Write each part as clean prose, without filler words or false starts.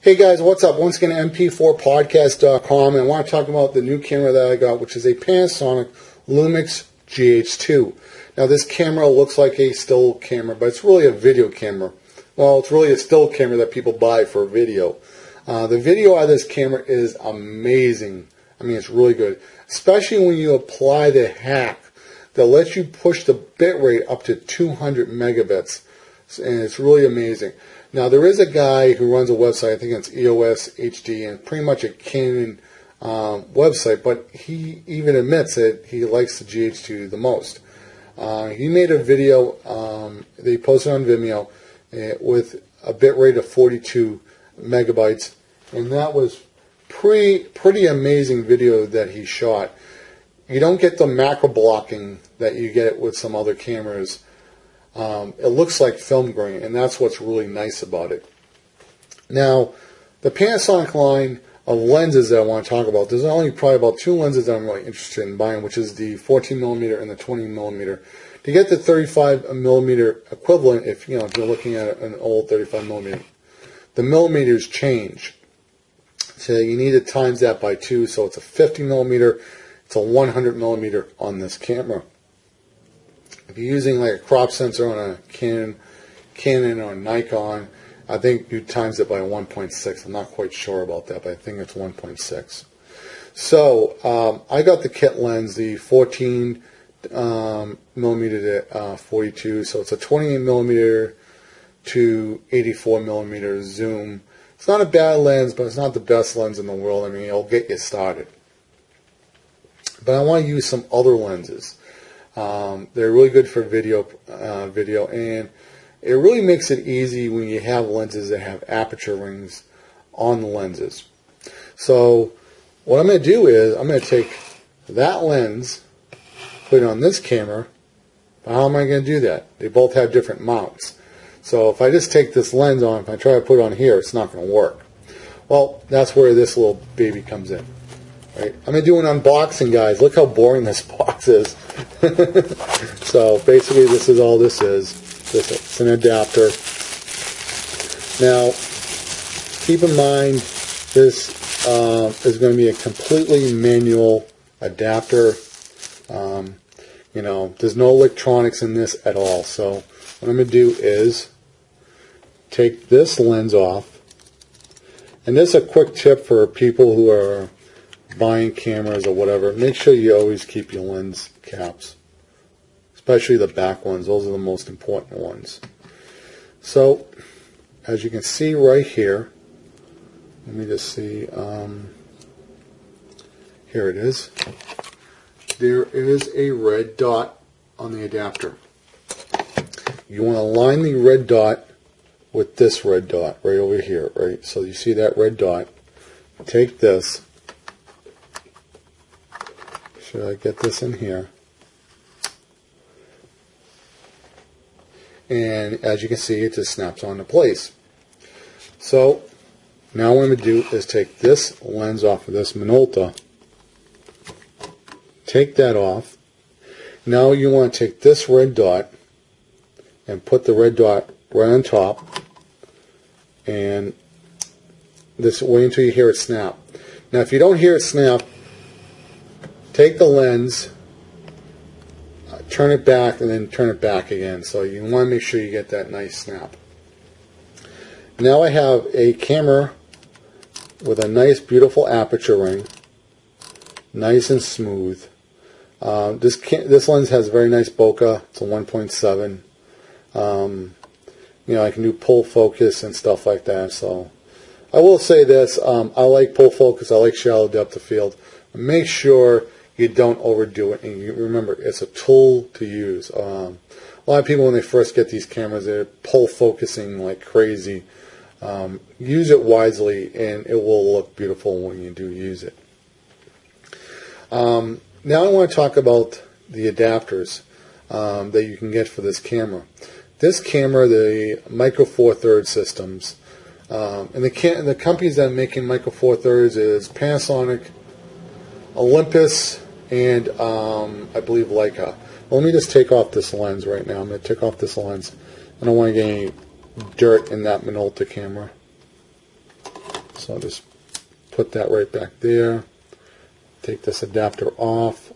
Hey guys, what's up? Once again, mp4podcast.com, and I want to talk about the new camera that I got, which is a Panasonic Lumix GH2. Now this camera looks like a still camera, but it's really a video camera. Well, it's really a still camera that people buy for video. The video out of this camera is amazing. I mean, it's really good, especially when you apply the hack that lets you push the bitrate up to 200 megabits, and it's really amazing. Now, there is a guy who runs a website, I think it's EOS HD, and pretty much a Canon website, but he even admits that he likes the GH2 the most. He made a video that he posted on Vimeo with a bitrate of 42 megabytes, and that was pretty amazing video that he shot. You don't get the macro blocking that you get with some other cameras. It looks like film grain, and that's what's really nice about it. Now, the Panasonic line of lenses that I want to talk about, there's only probably about two lenses that I'm really interested in buying, which is the 14mm and the 20mm. To get the 35mm equivalent, if you're looking at an old 35mm, the millimeters change. So you need to times that by 2, so it's a 50mm, it's a 100mm on this camera. If you're using like a crop sensor on a Canon or a Nikon, I think you times it by 1.6. I'm not quite sure about that, but I think it's 1.6. So I got the kit lens, the 14mm to 42. So it's a 28mm to 84mm zoom. It's not a bad lens, but it's not the best lens in the world. I mean, it'll get you started. But I want to use some other lenses. They're really good for video, and it really makes it easy when you have lenses that have aperture rings on the lenses. So what I'm going to do is I'm going to take that lens, put it on this camera. How am I going to do that? They both have different mounts. So if I just take this lens on, if I try to put it on here, it's not going to work. Well, that's where this little baby comes in. Right? I'm going to do an unboxing, guys. Look how boring this box is. So basically this is all this is. It's an adapter. Now, keep in mind this is going to be a completely manual adapter. There's no electronics in this at all. So what I'm going to do is take this lens off. And this is a quick tip for people who are buying cameras or whatever. Make sure you always keep your lens caps, especially the back ones. Those are the most important ones. So as you can see right here, let me just see, here it is. There is a red dot on the adapter. You want to line the red dot with this red dot right over here, right? So you see that red dot. Take this. Should I get this in here? And as you can see, it just snaps onto place. So now what I'm going to do is take this lens off of this Minolta. Take that off. Now you want to take this red dot and put the red dot right on top. And this, wait until you hear it snap. Now if you don't hear it snap, take the lens, turn it back, and then turn it back again. So you want to make sure you get that nice snap. Now I have a camera with a nice, beautiful aperture ring, nice and smooth. This lens has a very nice bokeh. It's a 1.7. I can do pull focus and stuff like that. So I will say this: I like pull focus. I like shallow depth of field. Make sure you don't overdo it, and you remember it's a tool to use. A lot of people, when they first get these cameras, they're pull focusing like crazy. Use it wisely, and it will look beautiful when you do use it. Now I want to talk about the adapters that you can get for this camera. This camera, the Micro Four Thirds systems, and the companies that are making Micro Four Thirds is Panasonic, Olympus, and I believe Leica. Well, let me just take off this lens right now. I'm going to take off this lens. I don't want to get any dirt in that Minolta camera. So I'll just put that right back there. Take this adapter off.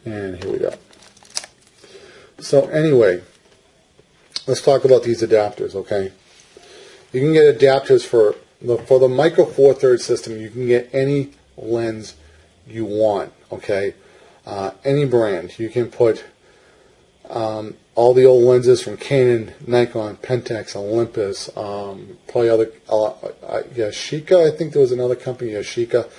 And here we go. So anyway, let's talk about these adapters, okay? You can get adapters for the Micro Four Thirds system. You can get any lens you want, okay? Any brand. You can put all the old lenses from Canon, Nikon, Pentax, Olympus, probably other, Yashica, I think there was another company, Yashica,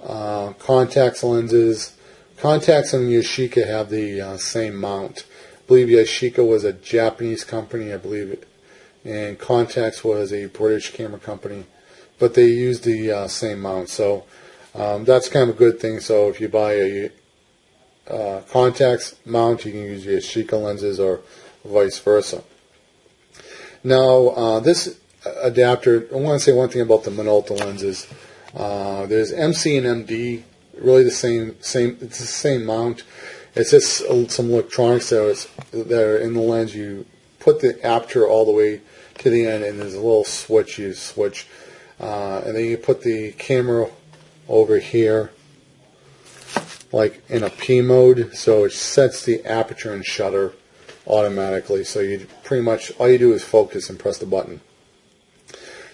Contax lenses. Contax and Yashica have the same mount. I believe Yashica was a Japanese company, I believe, and Contax was a British camera company, but they use the same mount. So that's kind of a good thing. So if you buy a Contax mount, you can use your Yashica lenses or vice versa. Now, this adapter, I want to say one thing about the Minolta lenses. There's MC and MD, really the same. It's the same mount. It's just some electronics that are in the lens. You put the aperture all the way to the end, and there's a little switch you switch, and then you put the camera over here, like in a P mode, so it sets the aperture and shutter automatically. So you pretty much, all you do is focus and press the button.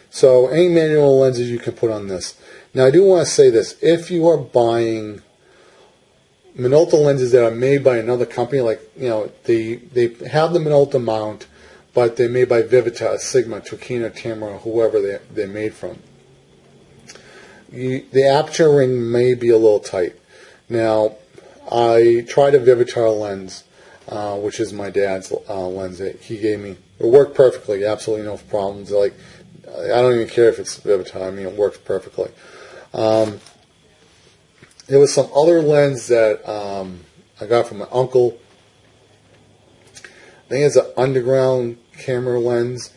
So any manual lenses you can put on this. Now I do want to say this: if you are buying Minolta lenses that are made by another company, like, you know, they have the Minolta mount, but they're made by Vivitas, Sigma, Tokina, Tamara, whoever they're made from. The aperture ring may be a little tight. Now, I tried a Vivitar lens, which is my dad's lens that he gave me. It worked perfectly, absolutely no problems. Like, I don't even care if it's Vivitar. I mean, it works perfectly. There was some other lens that I got from my uncle. I think it's an underground camera lens.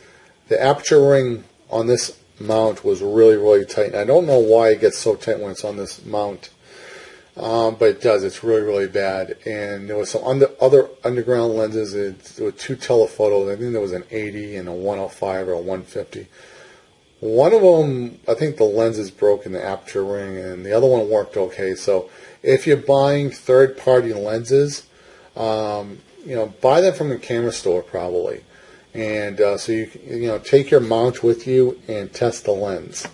The aperture ring on this mount was really, really tight. And I don't know why it gets so tight when it's on this mount, but it does. It's really, really bad. And there was some other underground lenses. There were two telephotos. I think there was an 80 and a 105 or a 150. One of them, I think the lens is broken, the aperture ring, and the other one worked okay. So if you're buying third-party lenses, you know, buy them from a camera store probably, and so you know, take your mount with you and test the lens.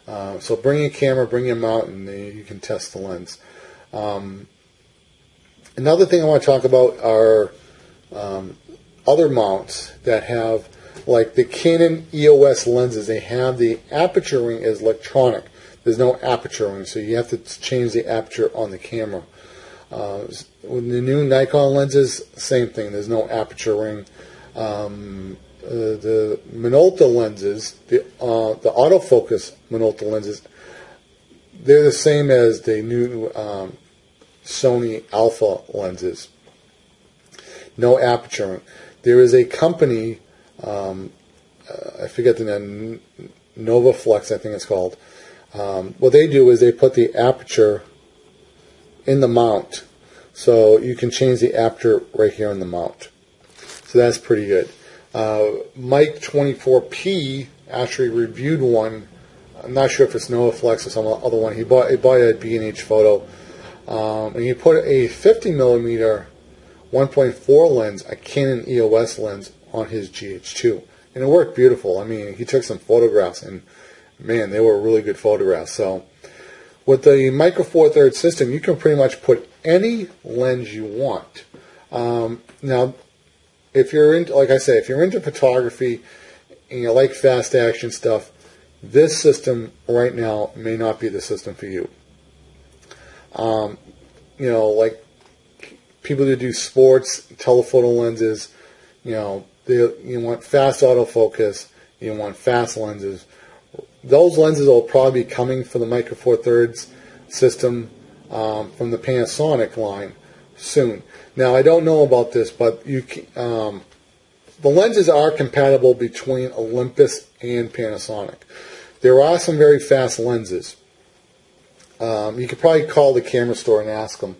So bring your camera, bring your mount, and you can test the lens. Another thing I want to talk about are other mounts that have, like the Canon EOS lenses, they have the aperture ring is electronic. There's no aperture ring, so you have to change the aperture on the camera. With the new Nikon lenses, same thing. There's no aperture ring. The Minolta lenses, the autofocus Minolta lenses, they're the same as the new Sony Alpha lenses. No aperture ring. There is a company, I forget the name, Novoflex, I think it's called. What they do is they put the aperture in the mount, so you can change the aperture right here in the mount. So that's pretty good. Mike 24P actually reviewed one. I'm not sure if it's Novoflex or some other one. He bought a B&H photo, and he put a 50mm 1.4 lens, a Canon EOS lens, on his GH2, and it worked beautiful. I mean, he took some photographs, and man, they were really good photographs. So with the Micro Four Thirds system, you can pretty much put any lens you want. Now, if you're into, like I say, if you're into photography and you like fast action stuff, this system right now may not be the system for you. You know, like people that do sports, telephoto lenses, you know, you want fast autofocus, you want fast lenses. Those lenses will probably be coming for the Micro Four Thirds system from the Panasonic line soon. Now, I don't know about this, but the lenses are compatible between Olympus and Panasonic. There are some very fast lenses. You could probably call the camera store and ask them.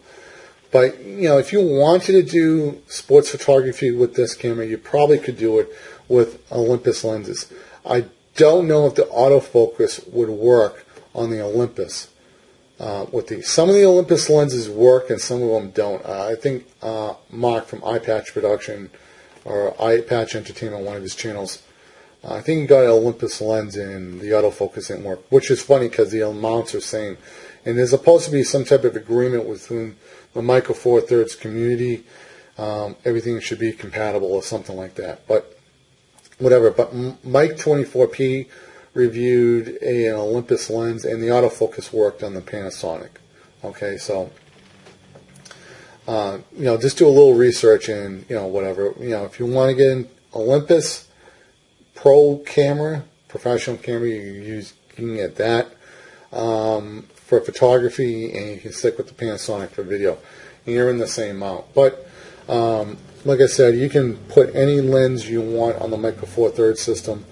But, you know, if you wanted to do sports photography with this camera, you probably could do it with Olympus lenses. I don't know if the autofocus would work on the Olympus. Some of the Olympus lenses work and some of them don't. I think Mark from Eyepatch Production or Eyepatch Entertainment, one of his channels, I think he got an Olympus lens and the autofocus didn't work, which is funny because the amounts are same. And there's supposed to be some type of agreement within the Micro Four Thirds community. Everything should be compatible or something like that. But whatever. But Mike 24P reviewed an Olympus lens, and the autofocus worked on the Panasonic. Okay, so you know, just do a little research and, you know, whatever. You know, if you want to get an Olympus Pro camera, professional camera, you can get that for photography, and you can stick with the Panasonic for video. And you're in the same amount. But like I said, you can put any lens you want on the Micro Four Thirds system.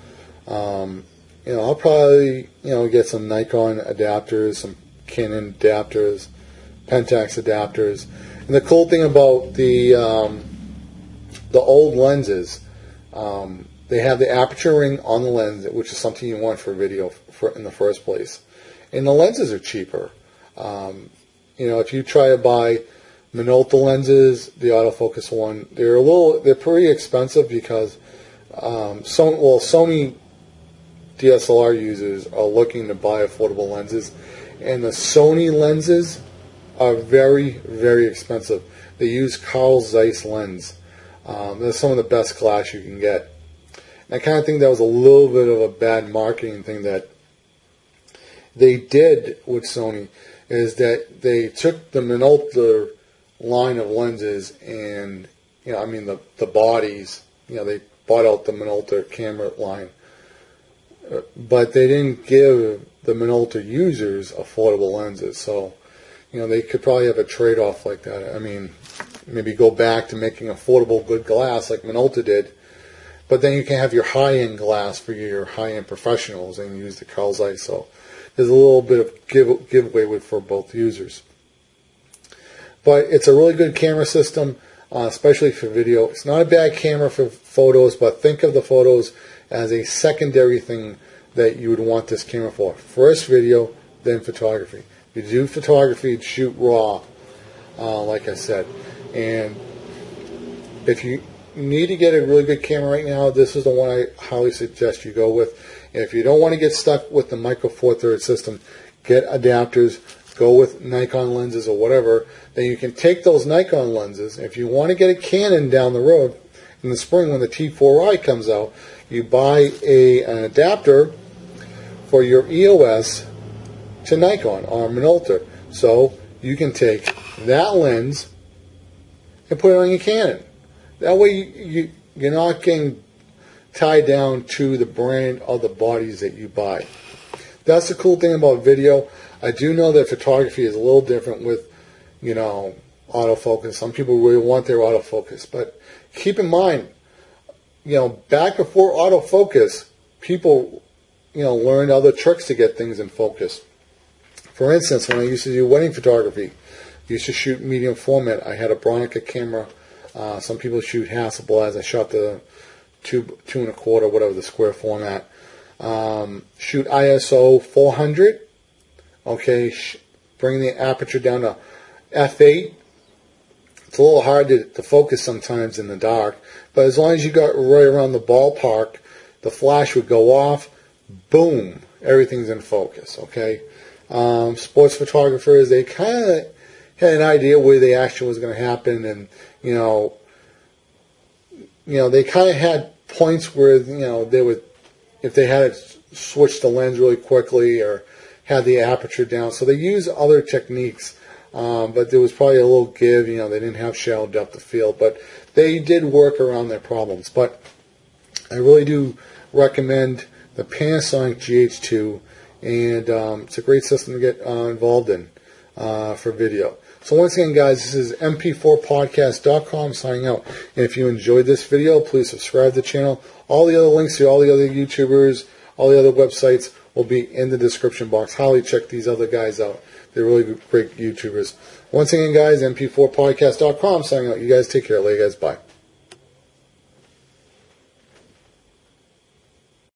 You know, I'll probably, you know, get some Nikon adapters, some Canon adapters, Pentax adapters. And the cool thing about the old lenses, they have the aperture ring on the lens, which is something you want for video in the first place. And the lenses are cheaper. You know, if you try to buy Minolta lenses, the autofocus one, they're pretty expensive because Sony DSLR users are looking to buy affordable lenses, and the Sony lenses are very, very expensive. They use Carl Zeiss lens. They're some of the best glass you can get. And I kind of think that was a little bit of a bad marketing thing that they did with Sony, is that they took the Minolta line of lenses and, you know, I mean the bodies, you know, they bought out the Minolta camera line. But they didn't give the Minolta users affordable lenses. So, you know, they could probably have a trade-off like that. I mean, maybe go back to making affordable good glass like Minolta did. But then you can have your high-end glass for your high-end professionals and use the Carl Zeiss. So there's a little bit of giveaway for both users. But it's a really good camera system, especially for video. It's not a bad camera for photos, but think of the photos as a secondary thing that you would want this camera for. First video, then photography. You do photography, shoot raw, like I said. And if you need to get a really good camera right now, this is the one I highly suggest you go with. And if you don't want to get stuck with the Micro Four Thirds system, get adapters, go with Nikon lenses or whatever. Then you can take those Nikon lenses. If you want to get a Canon down the road in the spring when the T4i comes out, you buy an adapter for your EOS to Nikon or Minolta. So you can take that lens and put it on your Canon. That way you're not getting tied down to the brand of the bodies that you buy. That's the cool thing about video. I do know that photography is a little different with, you know, autofocus. Some people really want their autofocus. But keep in mind, you know, back before autofocus, people, you know, learned other tricks to get things in focus. For instance, when I used to do wedding photography, I used to shoot medium format. I had a Bronica camera. Some people shoot Hasselblad. I shot the 2 1/4, whatever the square format. Shoot ISO 400. Okay, bring the aperture down to f8. It's a little hard to focus sometimes in the dark, but as long as you got right around the ballpark, the flash would go off, boom, everything's in focus, okay? Sports photographers, they kind of had an idea where the action was going to happen, and, you know, they kind of had points where, you know, they would, if they had to switch the lens really quickly or had the aperture down, so they use other techniques. But there was probably a little give, you know, they didn't have shallow depth of field, but they did work around their problems. But I really do recommend the Panasonic GH2, and it's a great system to get involved in for video. So once again, guys, this is mp4podcast.com signing out. And if you enjoyed this video, please subscribe to the channel. All the other links to all the other YouTubers, all the other websites will be in the description box. Highly check these other guys out. They're really great YouTubers. Once again, guys, mp4podcast.com signing out. You guys take care. Later, guys. Bye.